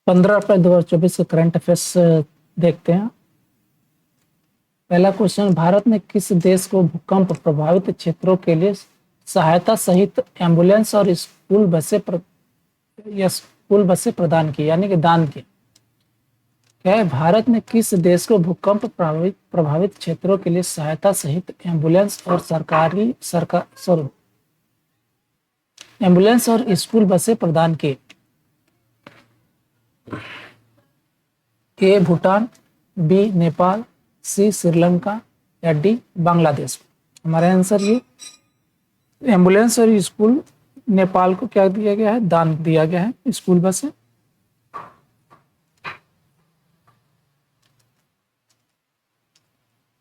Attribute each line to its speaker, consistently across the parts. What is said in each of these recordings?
Speaker 1: 15 अप्रैल 2024 के current affairs देखते हैं। पहला क्वेश्चन, भारत ने किस देश को भूकंप प्रभावित क्षेत्रों के लिए सहायता सहित एम्बुलेंस और स्कूल बसें प्रदान की, यानी कि दान की? क्या है, भारत ने किस देश को भूकंप प्रभावित क्षेत्रों के लिए सहायता सहित एम्बुलेंस और स्कूल बसें प्रदान की? ए भूटान, बी नेपाल, सी श्रीलंका या डी बांग्लादेश? हमारा आंसर ये एम्बुलेंस और स्कूल नेपाल को क्या दिया गया है, दान दिया गया है, स्कूल बसें।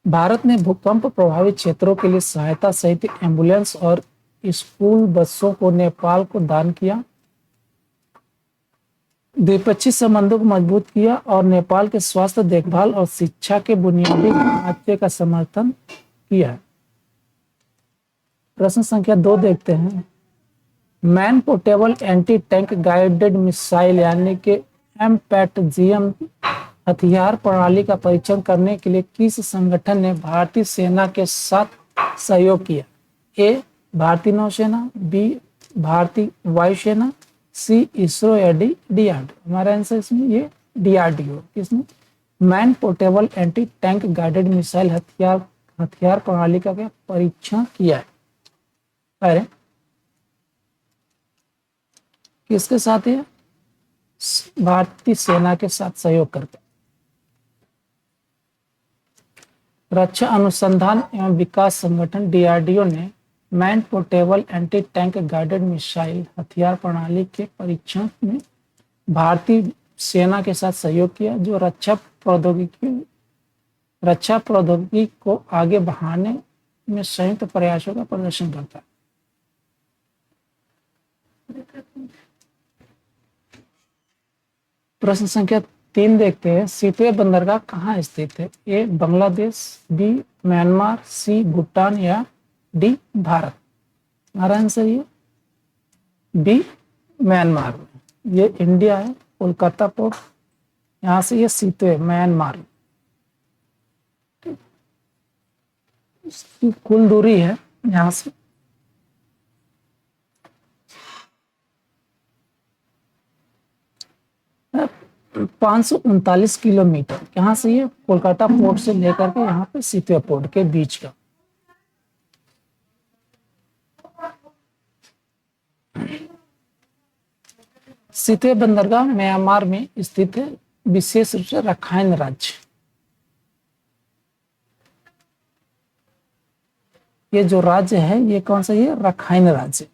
Speaker 1: भारत ने भूकंप प्रभावित क्षेत्रों के लिए सहायता सहित एम्बुलेंस और स्कूल बसों को नेपाल को दान किया, द्विपक्षीय संबंधों को मजबूत किया और नेपाल के स्वास्थ्य देखभाल और शिक्षा के बुनियादी ढांचे का समर्थन किया। प्रश्न संख्या 2 देखते हैं। Man portable anti tank guided missile यानी कि MPAT-GM हथियार प्रणाली का परीक्षण करने के लिए किस संगठन ने भारतीय सेना के साथ सहयोग किया? ए भारतीय नौसेना, बी भारतीय वायुसेना, सी इसरो या डी DRDO? हमारा आंसर इसमें ये DRDO। किसने man portable anti tank guided missile हथियार प्रणाली का क्या परीक्षण किया है? अरे किसके साथ है? भारतीय सेना के साथ सहयोग करके। रक्षा अनुसंधान एवं विकास संगठन DRDO ने man portable anti tank guided missile हथियार प्रणाली के परीक्षण में भारतीय सेना के साथ सहयोग किया, जो रक्षा प्रौद्योगिकी को आगे बढ़ाने में संयुक्त प्रयासों का प्रदर्शन करता है। प्रश्न संख्या 3 देखते हैं। सितवे बंदरगाह कहाँ स्थित है? ए बांग्लादेश, बी म्यांमार, सी भूटान या डी भारत? हमारा आंसर ये बी म्यांमार में। ये इंडिया है, कोलकाता पोर्ट, यहाँ से ये सितवे म्यांमार। इसकी कुल दूरी है यहाँ से 539 किलोमीटर। यहाँ से ये कोलकाता पोर्ट से लेकर के यहाँ पे सितवे पोर्ट के बीच का। सितवे बंदरगाह म्यांमार में स्थित है, विशेष रूप से रखाइन राज्य। ये जो राज्य है ये कौन सा? ये रखाइन राज्य।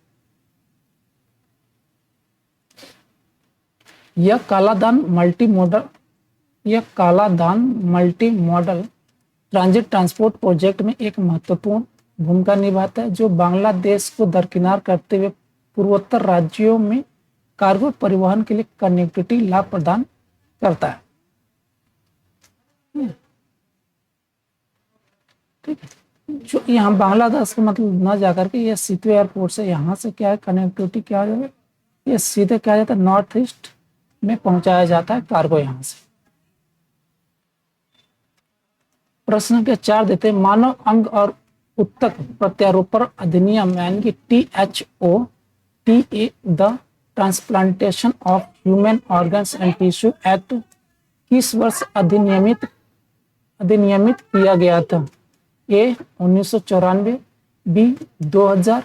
Speaker 1: यह Kaladan multi modal transit transport project में एक महत्वपूर्ण भूमिका निभाता है, जो बांग्लादेश को दरकिनार करते हुए पूर्वोत्तर राज्यों में कार्गो परिवहन के लिए कनेक्टिविटी लाभ प्रदान करता है। ठीक है, जो यहाँ बांग्लादेश का मतलब न जाकर के ये सितवे एयरपोर्ट से यहाँ से क्या है कनेक्टिविटी क्या हो जाएगा, ये सीधे क्या जाता है नॉर्थ ईस्ट में पहुंचाया जाता है कार्गो यहाँ से। प्रश्न के 4 देते हैं। मानव अंग और उत्तक प्रत्यारोपण अधिनियम यानी कि THOTA the transplantation of human organs and tissue act किस वर्ष अधिनियमित किया गया था? ए 1994, बी 2000,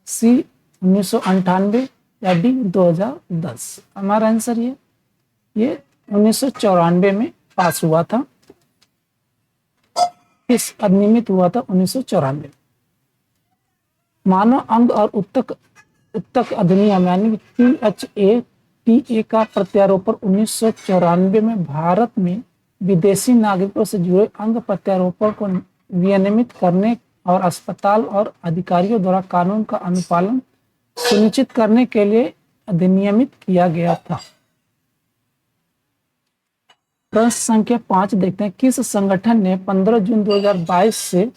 Speaker 1: सी 1998 या डी 2010? हमारा आंसर ये 1994 में पास हुआ था। इस अधिनियमित हुआ था 1994। मानव अंग और उत्तक अधिनियम यानी THATA का प्रत्यारोपण 1994 में भारत में विदेशी नागरिकों से जुड़े अंग प्रत्यारोपण को विनियमित करने और अस्पताल और अधिकारियों द्वारा कानून का अनुपालन सुनिश्चित करने के लिए अधिनियमित किया गया था। प्रश्न संख्या 5 देखते हैं। किस संगठन ने 15 जून 2022 से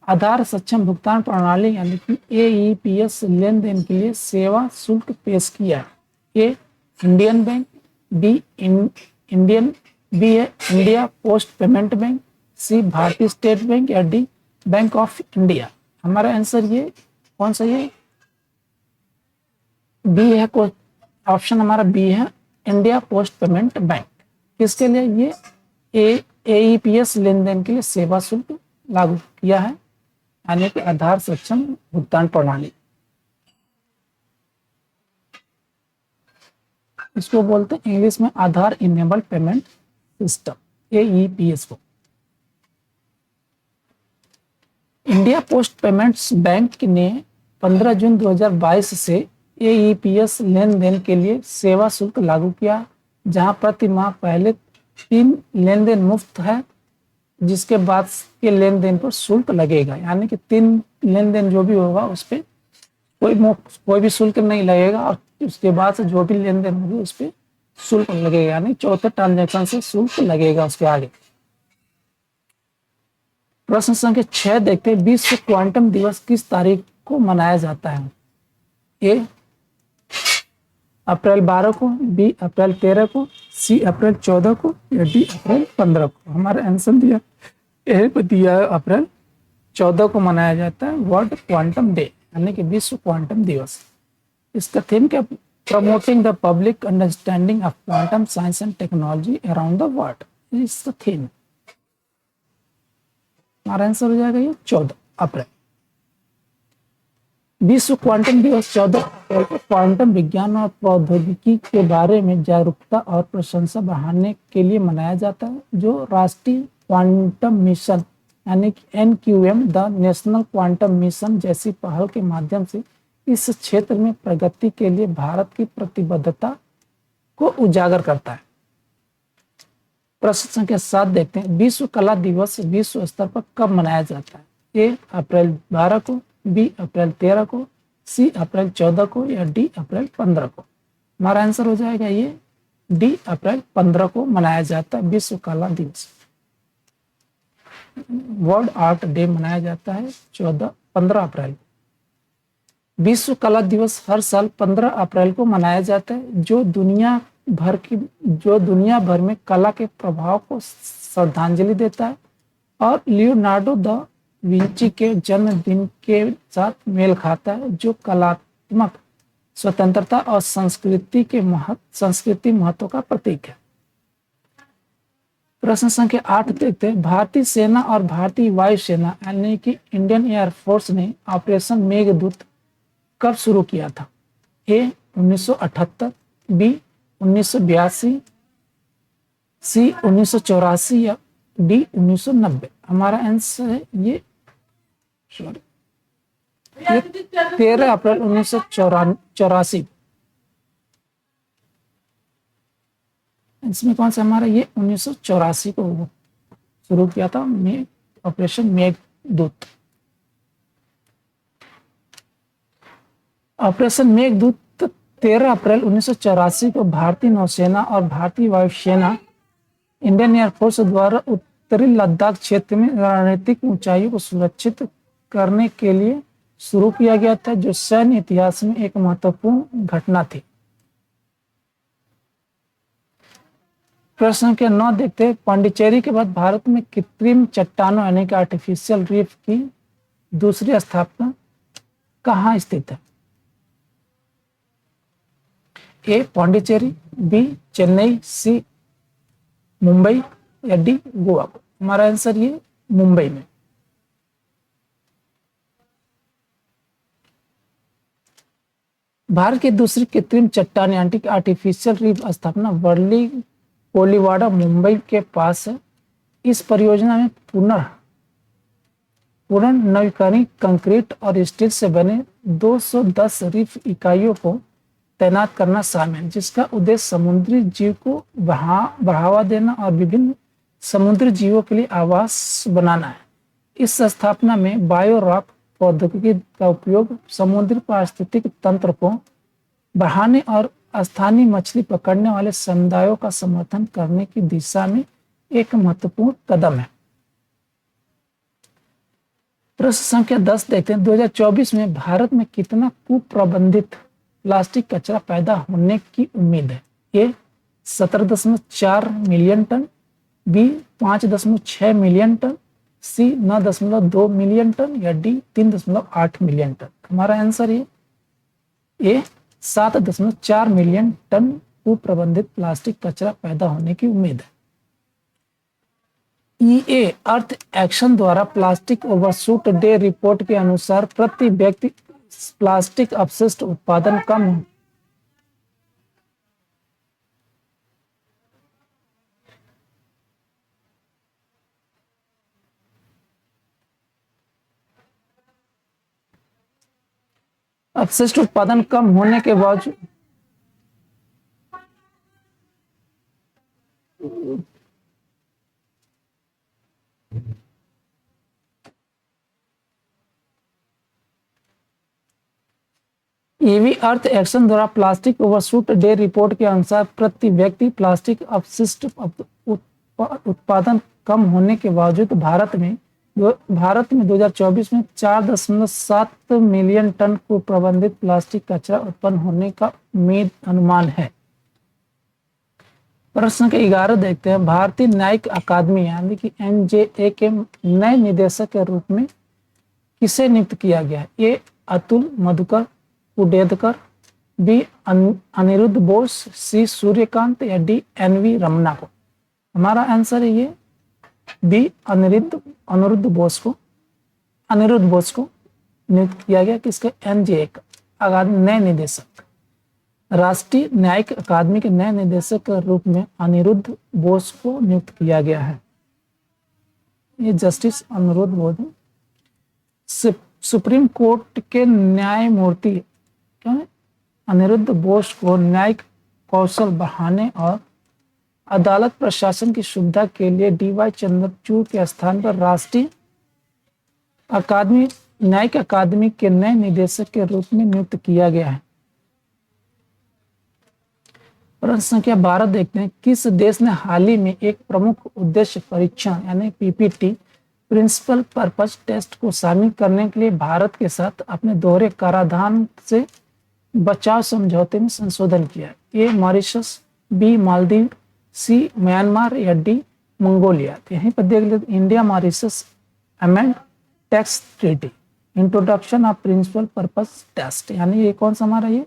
Speaker 1: आधार सक्षम भुगतान प्रणाली यानी कि AEPS लेन देन के लिए सेवा शुल्क पेश किया? A Indian bank, B Indian B है India post payment bank, C Bharatiya state bank या डी बैंक ऑफ इंडिया। हमारा आंसर ये कौन सा है? बी है। ऑप्शन हमारा बी है, इंडिया पोस्ट पेमेंट बैंक। किसके लिए? ये एईपीएस लेन देन के लिए सेवा शुल्क लागू किया है, यानी कि आधार सक्षम भुगतान प्रणाली। इसको बोलते हैं इंग्लिश में आधार इनेबल्ड पेमेंट सिस्टम, एईपीएस को। इंडिया पोस्ट पेमेंट्स बैंक ने 15 जून 2022 से एईपीएस लेन देन के लिए सेवा शुल्क लागू किया, जहां प्रति माह पहले 3 लेन देन मुफ्त है, जिसके बाद के लेन देन पर शुल्क लगेगा। यानी कि 3 लेन देन जो भी होगा उस पर कोई भी शुल्क नहीं लगेगा, और उसके बाद से जो भी लेन देन होगी उस पर शुल्क लगेगा, यानी चौथे ट्रांजैक्शन से शुल्क लगेगा उसके आगे। प्रश्न संख्या 6 देखते हैं, विश्व क्वांटम दिवस किस तारीख को मनाया जाता है? ए अप्रैल 12 को, बी अप्रैल 13 को, सी अप्रैल 14 को या डी अप्रैल 15 को। हमारा आंसर दिया है अप्रैल 14 को मनाया जाता है वर्ल्ड क्वांटम डे, यानी कि विश्व क्वांटम दिवस। इसका थीम क्या? Promoting the public understanding of quantum science and technology around the world, इसका थीम। हमारा आंसर हो जाएगा ये 14 अप्रैल। विश्व क्वांटम दिवस 14 अप्रैल को क्वांटम विज्ञान और प्रौद्योगिकी के बारे में जागरूकता और प्रशंसा बढ़ाने के लिए मनाया जाता है, जो राष्ट्रीय क्वांटम मिशन यानी कि NQM the national quantum mission जैसी पहल के माध्यम से इस क्षेत्र में प्रगति के लिए भारत की प्रतिबद्धता को उजागर करता है। प्रश्न संख्या 7 देखते हैं, विश्व कला दिवस विश्व स्तर पर कब मनाया जाता है? ए अप्रैल 12 को, बी अप्रैल 13 को, सी अप्रैल 14 को या डी अप्रैल 15 को। हमारा आंसर हो जाएगा ये डी अप्रैल 15 को मनाया जाता है विश्व कला दिवस। वर्ल्ड आर्ट डे मनाया जाता है 15 अप्रैल। विश्व कला दिवस हर साल 15 अप्रैल को मनाया जाता है, जो दुनिया भर में कला के प्रभाव को श्रद्धांजलि देता है और लियोनार्डो दा विंची के जन्मदिन के साथ मेल खाता है, जो कलात्मक स्वतंत्रता और संस्कृति महत्व का प्रतीक है। प्रश्न संख्या 8 देखते हैं, भारतीय सेना और भारतीय वायुसेना यानी कि इंडियन एयरफोर्स ने ऑपरेशन मेघदूत कब शुरू किया था? ए 1978, बी 1982, सी 1984 या डी 1990। हमारा आंसर है ये 13 अप्रैल 1984। इसमें कौन सा हमारा ये 1984 को शुरू किया था ऑपरेशन मेघदूत। ऑपरेशन मेघदूत 13 अप्रैल 1984 को भारतीय नौसेना और भारतीय वायुसेना इंडियन एयरफोर्स द्वारा उत्तरी लद्दाख क्षेत्र में रणनीतिक ऊंचाइयों को सुरक्षित करने के लिए शुरू किया गया था, जो सैन्य इतिहास में एक महत्वपूर्ण घटना थी। प्रश्न संख्या 9 देखते हैं, पांडिचेरी के बाद भारत में कृत्रिम चट्टानों यानी कि आर्टिफिशियल रीफ की दूसरी स्थापना कहाँ स्थित है? ए पांडिचेरी, बी चेन्नई, सी मुंबई या डी गोवा। हमारा आंसर ये मुंबई में। भारत की दूसरी कृत्रिम चट्टान यानी कि आर्टिफिशियल रीफ स्थापना वर्ली कोलीवाड़ा मुंबई के पास है। इस परियोजना में पुनर्नवीकरणीय कंक्रीट और स्टील से बने 210 रीफ इकाइयों को तैनात करना शामिल है, जिसका उद्देश्य समुद्री जीव को बढ़ावा देना और विभिन्न समुद्री जीवों के लिए आवास बनाना है। इस स्थापना में बायो रॉक प्रौद्योगिकी का उपयोग समुद्री पारिस्थितिक तंत्र को बढ़ाने और स्थानीय मछली पकड़ने वाले समुदायों का समर्थन करने की दिशा में एक महत्वपूर्ण कदम है। प्रश्न संख्या 10 देखते हैं, 2024 में भारत में कितना कुप्रबंधित प्लास्टिक कचरा पैदा होने की उम्मीद है? A 17.4 million ton, B 5.6 million ton, C 9.2 million ton या डी 3.8 मिलियन टन। हमारा आंसर ये 7.4 मिलियन टन कुप्रबंधित प्लास्टिक कचरा पैदा होने की उम्मीद है। ईए अर्थ एक्शन द्वारा प्लास्टिक ओवरशूट डे रिपोर्ट के अनुसार प्रति व्यक्ति प्लास्टिक अपशिष्ट उत्पादन कम हो। अपशिष्ट उत्पादन कम होने के बावजूद ईवी अर्थ एक्शन द्वारा प्लास्टिक ओवरशूट डे रिपोर्ट के अनुसार प्रति व्यक्ति प्लास्टिक अपशिष्ट उत्पादन कम होने के बावजूद भारत में 2024 में 4.7 मिलियन टन को प्रबंधित प्लास्टिक कचरा उत्पन्न होने का उम्मीद अनुमान है। प्रश्न के 11 देखते हैं। भारतीय न्यायिक अकादमी यानी कि एनजेए के नए निदेशक के रूप में किसे नियुक्त किया गया? ए अतुल मधुकर उडेदकर, बी अनिरुद्ध बोस, सी सूर्यकांत या डी एनवी रमना को। हमारा आंसर है ये बी अनिरुद्ध बोस को नियुक्त किया गया। किसके? एनजेए का नए निदेशक, राष्ट्रीय न्यायिक अकादमी के नए निदेशक के रूप में अनिरुद्ध बोस को नियुक्त किया गया है। ये justice Aniruddha Bose supreme court के न्यायमूर्ति अनिरुद्ध बोस को न्यायिक कौशल बढ़ाने और अदालत प्रशासन की सुविधा के लिए डीवाई चंद्रचूड़ के स्थान पर राष्ट्रीय न्यायिक अकादमी के नए निदेशक के रूप में नियुक्त किया गया है। प्रश्न संख्या 12 देखते हैं। किस देश ने हाल ही में एक प्रमुख उद्देश्य परीक्षण यानी पीपीटी प्रिंसिपल पर्पस टेस्ट को शामिल करने के लिए भारत के साथ अपने दोहरे कराधान से बचाव समझौते में संशोधन किया? A Mauritius, B Maldives, C Myanmar या डी मंगोलिया। यहीं पर देख लेते India Mauritius amend tax treaty, introduction of principal purpose test, यानी ये कौन सा हमारा ये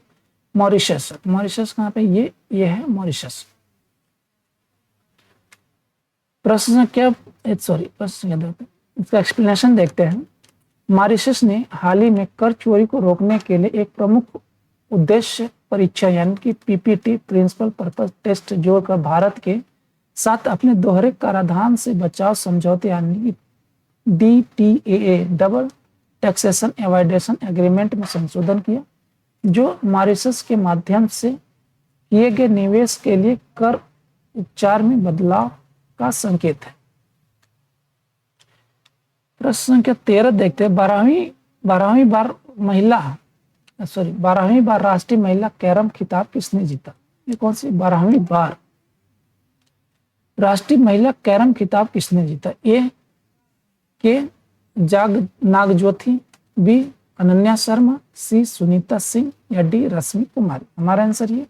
Speaker 1: मॉरिशस कहाँ पे? ये है मॉरिशस। प्रश्न इसका एक्सप्लेनेशन देखते हैं। मॉरिशस ने हाल ही में कर चोरी को रोकने के लिए एक प्रमुख उद्देश्य परीक्षा यानी कि पीपीटी प्रिंसिपल पर्पस टेस्ट जोड़कर भारत के साथ अपने दोहरे कराधान से बचाव समझौते यानी कि DTAA डबल टैक्सेशन एवॉइडेशन एग्रीमेंट में संशोधन किया, जो मॉरिशस के माध्यम से किए गए निवेश के लिए कर उपचार में बदलाव का संकेत है। प्रश्न संख्या 13 देखते हैं। 12वीं बार राष्ट्रीय महिला कैरम खिताब किसने जीता? ये कौन सी 12वीं बार राष्ट्रीय महिला कैरम खिताब किसने जीता? ए के नागज्योति, बी अनन्या शर्मा, सी सुनीता सिंह या डी रश्मि कुमारी। हमारा आंसर ये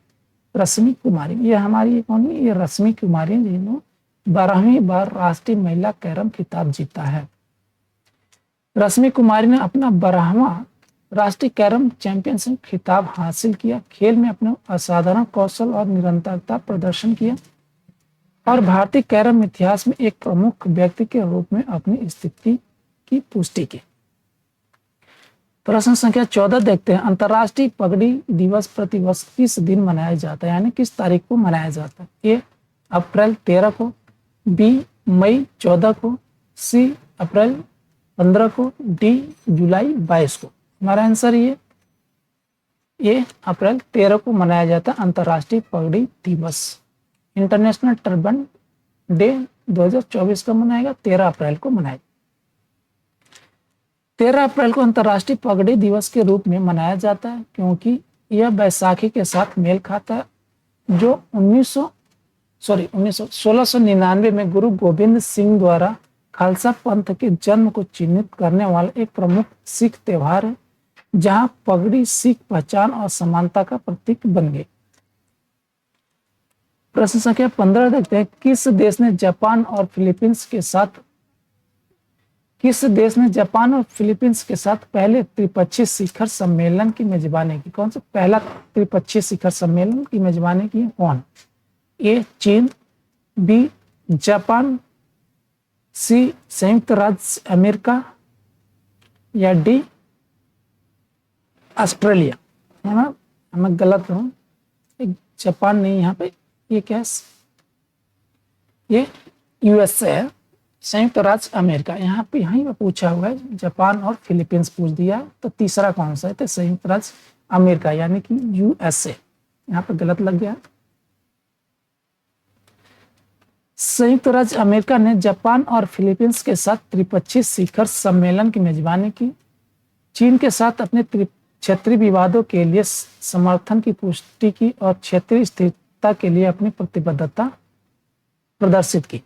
Speaker 1: रश्मि कुमारी। ये हमारी कौन है? ये रश्मि कुमारी जिन्होंने 12वीं बार राष्ट्रीय महिला कैरम खिताब जीता है। रश्मि कुमारी ने अपना 12वां राष्ट्रीय कैरम चैंपियनशिप खिताब हासिल किया। खेल में अपने असाधारण कौशल और निरंतरता प्रदर्शन किया और भारतीय कैरम इतिहास में एक प्रमुख व्यक्ति के रूप में अपनी स्थिति की पुष्टि की। प्रश्न संख्या 14 देखते हैं। अंतर्राष्ट्रीय पगड़ी दिवस प्रतिवर्ष किस दिन मनाया जाता है यानी किस तारीख को मनाया जाता है? ए अप्रैल 13 को, बी मई 14 को, सी अप्रैल 15 को, डी जुलाई 22 को। हमारा आंसर ये अप्रैल 13 को मनाया जाता है अंतर्राष्ट्रीय पगड़ी दिवस। इंटरनेशनल टर्बन डे 2024 का मनाएगा 13 अप्रैल को मनाएगा। 13 अप्रैल को अंतर्राष्ट्रीय पगड़ी दिवस के रूप में मनाया जाता है क्योंकि यह बैसाखी के साथ मेल खाता है, जो 1699 में गुरु गोविंद सिंह द्वारा खालसा पंथ के जन्म को चिन्हित करने वाला एक प्रमुख सिख त्योहार है, जहां पगड़ी सिख पहचान और समानता का प्रतीक बन गई। प्रश्न संख्या 15 देखते हैं। किस देश ने जापान और फिलीपींस के साथ पहले त्रिपक्षीय शिखर सम्मेलन की मेजबानी की? कौन सा पहला त्रिपक्षीय शिखर सम्मेलन की मेजबानी की? कौन? ए चीन, बी जापान, सी संयुक्त राज्य अमेरिका या डी ऑस्ट्रेलिया? है ना, मैं गलत हूं, जापान नहीं, यहाँ पे ये क्या है, ये यूएसए है, संयुक्त राज्य अमेरिका। यहाँ पे पूछा हुआ है, जापान और फिलीपींस पूछ दिया, तो तीसरा कौन सा है? तो संयुक्त राज्य अमेरिका यानी कि यूएसए। यहाँ पे गलत लग गया। संयुक्त राज्य अमेरिका ने जापान और फिलीपींस के साथ त्रिपक्षीय शिखर सम्मेलन की मेजबानी की। चीन के साथ अपने क्षेत्रीय विवादों के लिए समर्थन की पुष्टि की और क्षेत्रीय स्थिरता के लिए अपनी प्रतिबद्धता प्रदर्शित की।